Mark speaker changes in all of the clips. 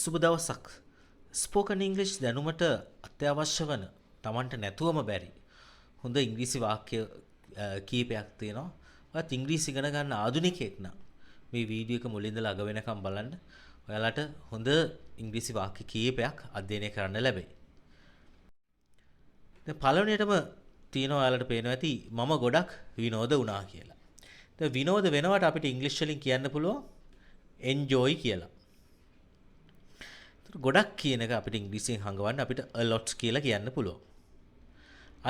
Speaker 1: සුබ දවසක්. ස්පෝකන් ඉංග්‍රීසි දැනුමට අත්‍යවශ්‍ය වන Tamanට නැතුවම බැරි හොඳ ඉංග්‍රීසි වාක්‍ය කීපයක් තියෙනවා. ඔයත් ඉංග්‍රීසි ඉගෙන ගන්න ආධුනිකයෙක් නම් මේ වීඩියෝ එක මුලින් ඉඳලා අග වෙනකම් බලන්න. ඔයාලට හොඳ ඉංග්‍රීසි වාක්‍ය කීපයක් අධ්‍යයනය කරන්න ලැබෙයි. දැන් පළවෙනියටම තියෙනවා ඔයාලට පේනවා ඇති මම ගොඩක් විනෝද වුණා කියලා. දැන් විනෝද වෙනවට අපිට ඉංග්‍රීසි වලින් කියන්න පුළුවන් enjoy කියලා. ගොඩක් කියන එක අපිට ඉංග්‍රීසියෙන් හංගවන්න අපිට a lot කියලා කියන්න පුළුවන්.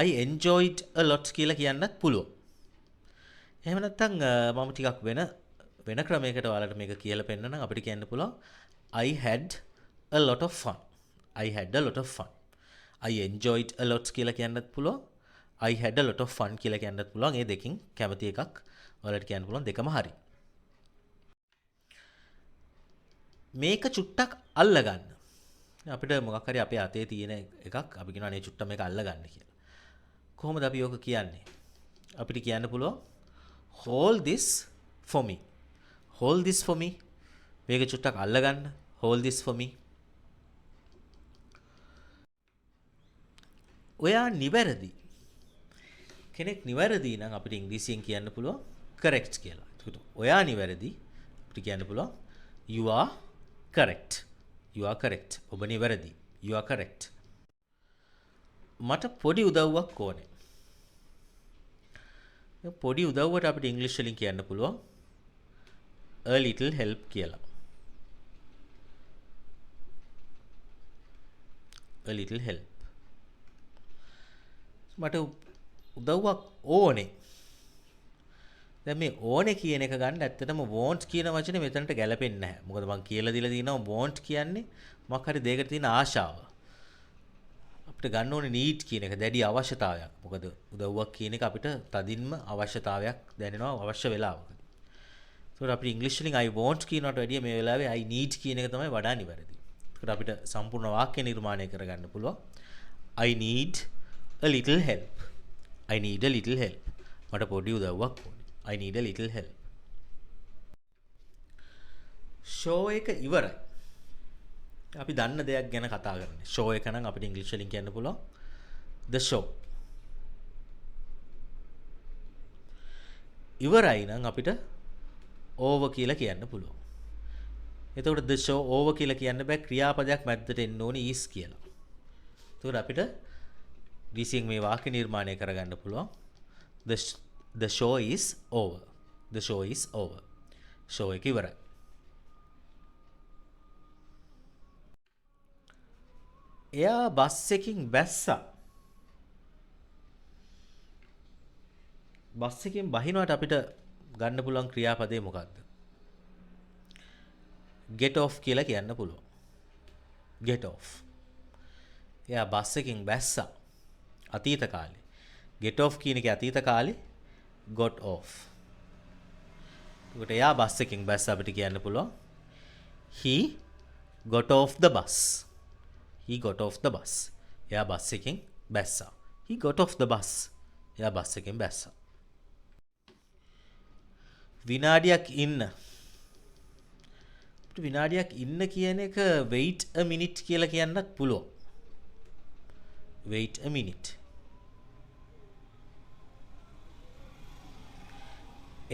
Speaker 1: I enjoyed a lot කියලා කියන්නත් පුළුවන්. එහෙම නැත්නම් මම ටිකක් වෙන ක්‍රමයකට ඔයාලට මේක කියලා පෙන්නනම් අපිට කියන්න පුළුවන් I had a lot of fun. I had a lot of fun. I enjoyed a lot කියලා කියන්නත් පුළුවන්. I had a lot of fun කියලා කියන්නත් පුළුවන්. මේ දෙකෙන් කැමති එකක් ඔයාලට කියන්න පුළුවන් දෙකම හරි. මේක චුට්ටක් අල්ලගන්න. අපිට මොකක් හරි අපේ අතේ තියෙන එකක් අපි කියනවා නේ චුට්ට මේක අල්ලගන්න කියලා. කොහොමද අපි යෝක කියන්නේ? අපිට කියන්න පුළුවන් hold this for me. hold this for me. මේක චුට්ටක් අල්ලගන්න. hold this for me. ඔයා නිවැරදි. කෙනෙක් නිවැරදි නම් අපිට ඉංග්‍රීසියෙන් කියන්න පුළුවන් correct කියලා. ඒකට ඔයා නිවැරදි අපිට කියන්න පුළුවන් you are correct. You are correct. ඔබ නිවැරදි. You are correct. මට පොඩි උදව්වක් ඕනේ. පොඩි උදව්වට අපිට ඉංග්‍රීසි වලින් කියන්න පුළුවන් a little help කියලා. a little help. මට උදව්වක් ඕනේ. දැන් මේ ඕනේ කියන එක ගන්න ඇත්තටම want කියන වචනේ මෙතනට ගැලපෙන්නේ නැහැ. මොකද මම කියලා දීලා තියෙනවා want කියන්නේ මොකක් හරි දෙයකට තියෙන ආශාව. අපිට ගන්න ඕනේ need කියන එක දැඩි අවශ්‍යතාවයක්. මොකද උදව්වක් කියන එක අපිට තදින්ම අවශ්‍යතාවයක් දැනෙනවා අවශ්‍ය වෙලාවක. ඒකට අපිට ඉංග්‍රීසි වලින් I want කියනකට වැඩිය මේ වෙලාවේ I need කියන එක තමයි වඩා නිවැරදි. ඒකට අපිට සම්පූර්ණ වාක්‍ය නිර්මාණය කරගන්න පුළුවන්. I need a little help. I need a little help. මට පොඩි උදව්වක් ඕනේ. I need a little help. show එක ඉවරයි. අපි දන්න දෙයක් ගැන කතා කරන්නේ. show එක නම් අපිට ඉංග්‍රීසි වලින් කියන්න පුළුවන් the show. ඉවරයි නම් අපිට over කියලා කියන්න පුළුවන්. එතකොට the show over කියලා කියන්න බෑ ක්‍රියාපදයක් මැද්දට එන්න ඕනේ is කියලා. එතකොට අපිට ඉංග්‍රීසියෙන් මේ වාක්‍ය නිර්මාණය කරගන්න පුළුවන් The show is over. The show is over. show එක ඉවරයි. එයා බස් එකකින් බැස්සා. බස් එකකින් බහිනවට අපිට ගන්න පුළුවන් ක්‍රියාපදේ මොකක්ද? get off කියලා කියන්න පුළුවන්. get off. එයා බස් එකකින් බැස්සා. අතීත කාලේ. get off කියන එකේ අතීත කාලේ got off. ඒකට එයා බස් එකකින් බැස්ස අපිට කියන්න පුළුවන් he got off the bus. he got off the bus. එයා බස් එකකින් බැස්සා. he got off the bus. එයා බස් එකකින් බැස්සා. විනාඩියක් ඉන්න. අපිට විනාඩියක් ඉන්න කියන එක wait a minute කියලා කියන්නත් පුළුවන්. wait a minute.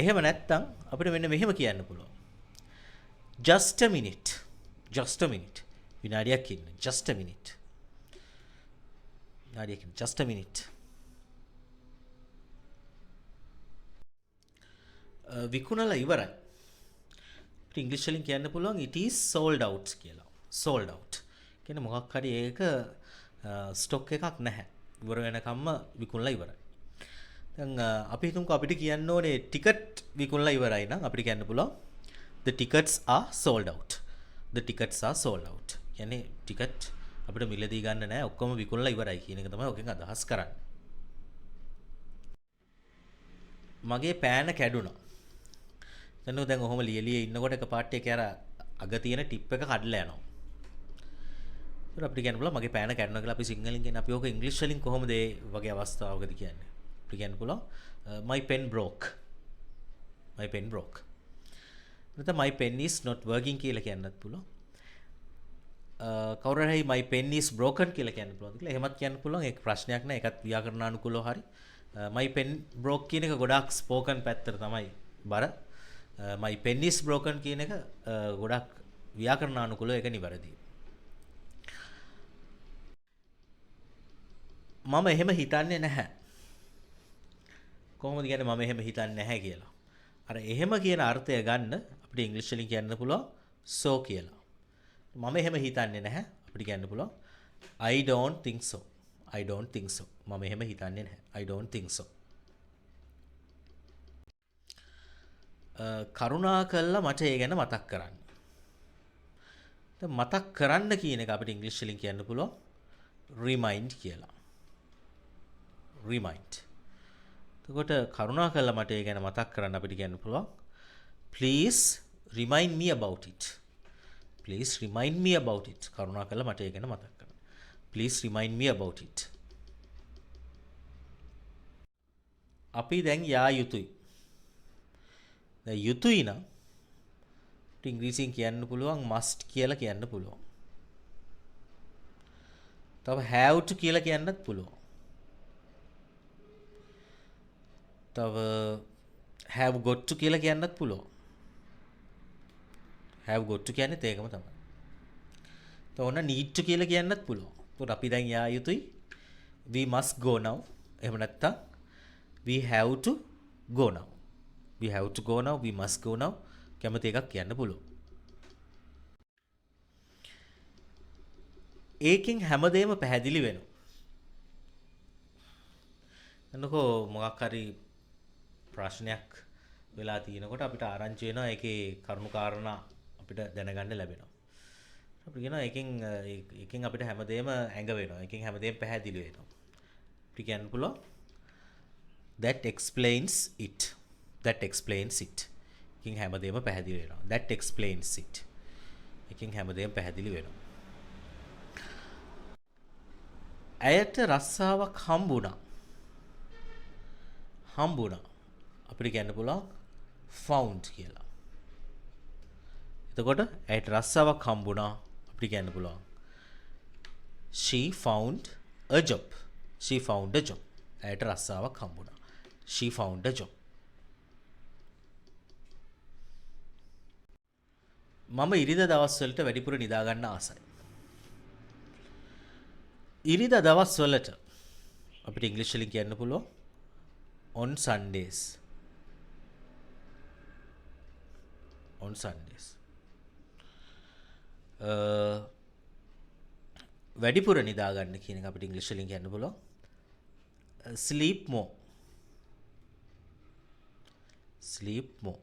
Speaker 1: එහෙම නැත්තම් අපිට මෙන්න මෙහෙම කියන්න පුළුවන්. just a minute. just a minute. විනාඩියක් ඉන්න. just a minute. විනාඩියක් ඉන්න. just a minute. විකුණලා ඉවරයි. අපිට ඉංග්‍රීසි වලින් කියන්න පුළුවන් it is sold out කියලා. sold out. කියන්නේ මොකක් හරි ඒක ස්ටොක් එකක් නැහැ. ඉවර වෙනකම්ම විකුණලා ඉවරයි. දැන් අපි හිතමුකෝ අපිට කියන්න ඕනේ ටිකට් විකුණලා ඉවරයි නම් අපිට කියන්න පුළුවන් the tickets are sold out. the tickets are sold out. කියන්නේ ටිකට් අපිට මිලදී ගන්න නැහැ ඔක්කොම විකුණලා ඉවරයි කියන එක තමයි ඔකෙන් අදහස් කරන්නේ. මගේ පෑන කැඩුනා. දැන් ඔහොම ලියලිය ඉන්නකොට එකපාරට ඒක අර අග තියෙන ටිප් එක කඩලා යනවා. ඒක අපිට කියන්න පුළුවන් මගේ පෑන කැඩුනා කියලා අපි සිංහලෙන් කියන්නේ අපි ඕක ඉංග්‍රීසි වලින් කොහොමද ඒ වගේ අවස්ථාවකදී කියන්නේ? අපිට කියන්න පුළුවන් my pen broke. my pen broke. නැත්නම් my pen is not working කියලා කියන්නත් පුළුවන්. කවුරු හරි my pen is broken කියලා කියන්න පුළුවන්ද කියලා. එහෙමත් කියන්න පුළුවන්. ඒක ප්‍රශ්නයක් නෑ. ඒකත් ව්‍යාකරණානුකූලව හරි. my pen broke කියන එක ගොඩාක් spoken පැත්තට තමයි බර. my pen is broken කියන එක ගොඩාක් ව්‍යාකරණානුකූලව ඒක නිවැරදියි. මම එහෙම හිතන්නේ නැහැ. කොහොමද කියන්නේ මම එහෙම හිතන්නේ නැහැ කියලා. අර එහෙම කියන අර්ථය ගන්න අපිට ඉංග්‍රීසි වලින් කියන්න පුළුවන් so කියලා. මම එහෙම හිතන්නේ නැහැ. අපිට කියන්න පුළුවන් I don't think so. I don't think so. මම එහෙම හිතන්නේ නැහැ. I don't think so. කරුණාකරලා මට ඒ ගැන මතක් කරන්න. දැන් මතක් කරන්න කියන එක අපිට ඉංග්‍රීසි වලින් කියන්න පුළුවන් remind කියලා. remind. එතකොට කරුණාකරලා මට ඒ ගැන මතක් කරන්න අපිට කියන්න පුළුවන් please remind me about it. Please remind me about it. කරුණාකරලා මට ඒ ගැන මතක් කරන්න. Please remind me about it. අපි දැන් යා යුතුයි. දැන් යුතුයි නම් ඉංග්‍රීසියෙන් කියන්න පුළුවන් must කියලා කියන්න පුළුවන්. තව have to කියලා කියන්නත් පුළුවන්. තව have got to කියලා කියන්නත් පුළුවන්. have got to කියන්නේ ඒකම තමයි. තව ඕන need to කියලා කියන්නත් පුළුවන්. ඒත් අපි දැන් යා යුතුයි. We must go now. එහෙම නැත්නම් we have to go now. We have to go now. We must go now. කැමති එකක් කියන්න පුළුවන්. ඒකෙන් හැමදේම පැහැදිලි වෙනවා. එන්නකෝ මොකක් හරි ප්‍රශ්නයක් වෙලා තියෙනකොට අපිට ආරංචි වෙනවා ඒකේ කරුණු කාරණා අපිට දැනගන්න ලැබෙනවා. අපිට කියනවා ඒකෙන් අපිට හැමදේම ඇඟ වෙනවා. ඒකෙන් හැමදේම පැහැදිලි වෙනවා. අපිට කියන්න පුළුවන් that explains it. That explains it. එකෙන් හැමදේම පැහැදිලි වෙනවා. That explains it. එකෙන් හැමදේම පැහැදිලි වෙනවා. ඇයට රස්සාවක් හම්බුණා. අපිට කියන්න පුළුවන් found කියලා. එතකොට ඇයට රස්සාවක් හම්බුණා අපිට කියන්න පුළුවන් she found a job. She found a job. ඇයට රස්සාවක් හම්බුණා. She found a job. මම ඉරිදා දවස්වලට වැඩිපුර නිදා ගන්න ආසයි. ඉරිදා දවස්වලට අපිට ඉංග්‍රීසි වලින් කියන්න පුළුවන් on Sundays. On Sundays. වැඩිපුර නිදා ගන්න කියන එක අපිට ඉංග්‍රීසි වලින් කියන්න පුළුවන් sleep more. sleep more.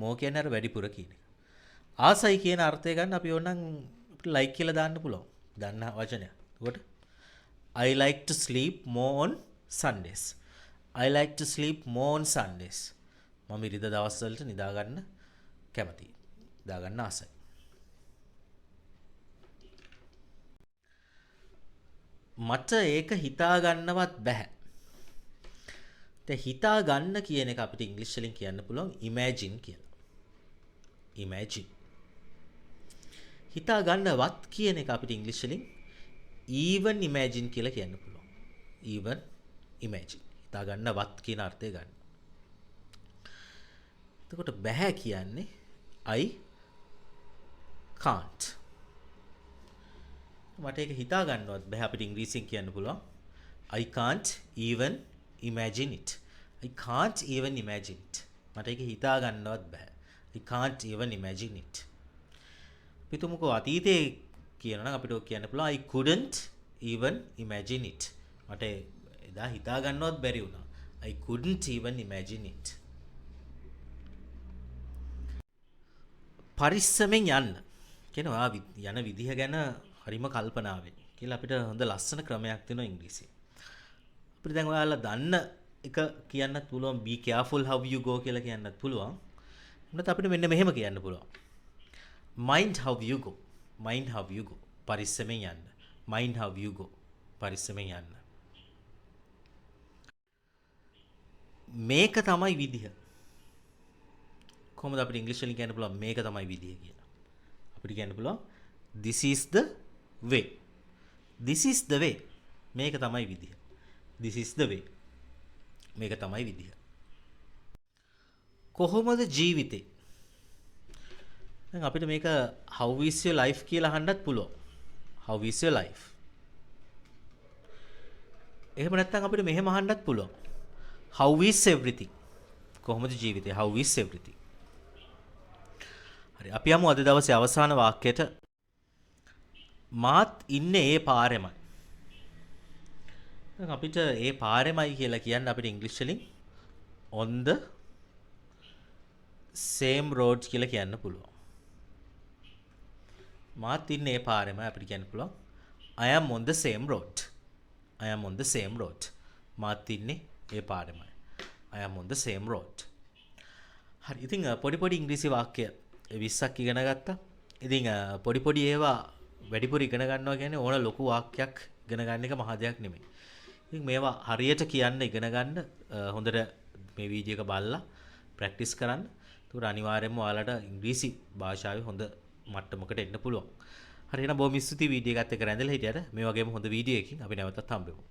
Speaker 1: more කියන්නේ අර වැඩිපුර කියන එක. ආසයි කියන අර්ථය ගන්න අපි ඕනනම් අපිට like කියලා දාන්න පුළුවන්. දන්න වචනය. එතකොට I like to sleep more on Sundays. I like to sleep more on Sundays. මම ඉරිදා දවස්වලට නිදා ගන්න කැමතියි. නිදා ගන්න ආසයි. මට ඒක හිතා ගන්නවත් බෑ. දැන් හිතා ගන්න කියන එක අපිට ඉංග්‍රීසි වලින් කියන්න පුළුවන් imagine කියලා. imagine. හිතා ගන්නවත් කියන එක අපිට ඉංග්‍රීසි වලින් even imagine කියලා කියන්න පුළුවන්. even imagine. හිතා ගන්නවත් කියන අර්ථය ගන්න. එතකොට බෑ කියන්නේ I can't. මට ඒක හිතා ගන්නවත් බෑ අපිට ඉංග්‍රීසියෙන් කියන්න පුළුවන් I can't even imagine it. I can't even imagine it. මට ඒක හිතා ගන්නවත් බෑ. I can't even imagine it. පිටුමුකෝ අතීතයේ කියනවා නම් අපිට ඔක් කියන්න පුළුවන් I couldn't even imagine it. මට එදා හිතා ගන්නවත් බැරි වුණා. I couldn't even imagine it. පරිස්සමෙන් යන්න. කියනවා යන විදිහ ගැන හරිම කල්පනාවෙන් කියලා අපිට හොඳ ලස්සන ක්‍රමයක් තියෙනවා ඉංග්‍රීසියෙන්. අපිට දැන් ඔයාලා දන්න එක කියන්නත් පුළුවන් be careful how you go කියලා කියන්නත් පුළුවන්. නැත්නම් අපිට මෙන්න මෙහෙම කියන්න පුළුවන්. mind how you go. mind how you go. පරිස්සමෙන් යන්න. mind how you go. පරිස්සමෙන් යන්න. මේක තමයි විදිහ. කොහොමද අපිට ඉංග්‍රීසි වලින් කියන්න පුළුවන් මේක තමයි විදිහ කියලා. අපිට කියන්න පුළුවන් this is the way. This is the way. මේක තමයි විදිය. This is the way. මේක තමයි විදිය. කොහොමද ජීවිතේ? දැන් අපිට මේක how is your life කියලා අහන්නත් පුළුවන්. How is your life? එහෙම නැත්නම් අපිට මෙහෙම අහන්නත් පුළුවන්. How is everything? කොහොමද ජීවිතේ? How is everything? හරි අපි යමු අද දවසේ අවසාන වාක්‍යයට. මාත් ඉන්නේ ඒ පාරෙමයි. දැන් අපිට ඒ පාරෙමයි කියලා කියන්න අපිට ඉංග්‍රීසි වලින් on the same road කියලා කියන්න පුළුවන්. මාත් ඉන්නේ ඒ පාරෙමයි අපිට කියන්න පුළුවන් I am on the same road. I am on the same road. මාත් ඉන්නේ ඒ පාරෙමයි. I am on the same road. හරි ඉතින් පොඩි පොඩි ඉංග්‍රීසි වාක්‍ය 20ක් ඉගෙන ගත්තා. ඉතින් පොඩි පොඩි ඒවා වැඩිපුර ඉගෙන ගන්නවා කියන්නේ ඕන ලොකු වාක්‍යයක් ඉගෙන ගන්න එක මහ දෙයක් නෙමෙයි. ඉතින් මේවා හරියට කියන්න ඉගෙන ගන්න හොඳට මේ වීඩියෝ එක බලලා ප්‍රැක්ටිස් කරන්න. ඒකට අනිවාර්යයෙන්ම ඔයාලට ඉංග්‍රීසි භාෂාවේ හොඳ මට්ටමකට එන්න පුළුවන්. හරි එහෙනම් බොහොම ස්තුතියි වීඩියෝ එකත් එක්ක රැඳිලා හිටියට. මේ වගේම හොඳ වීඩියෝ එකකින් අපි නැවතත් හම්බෙමු.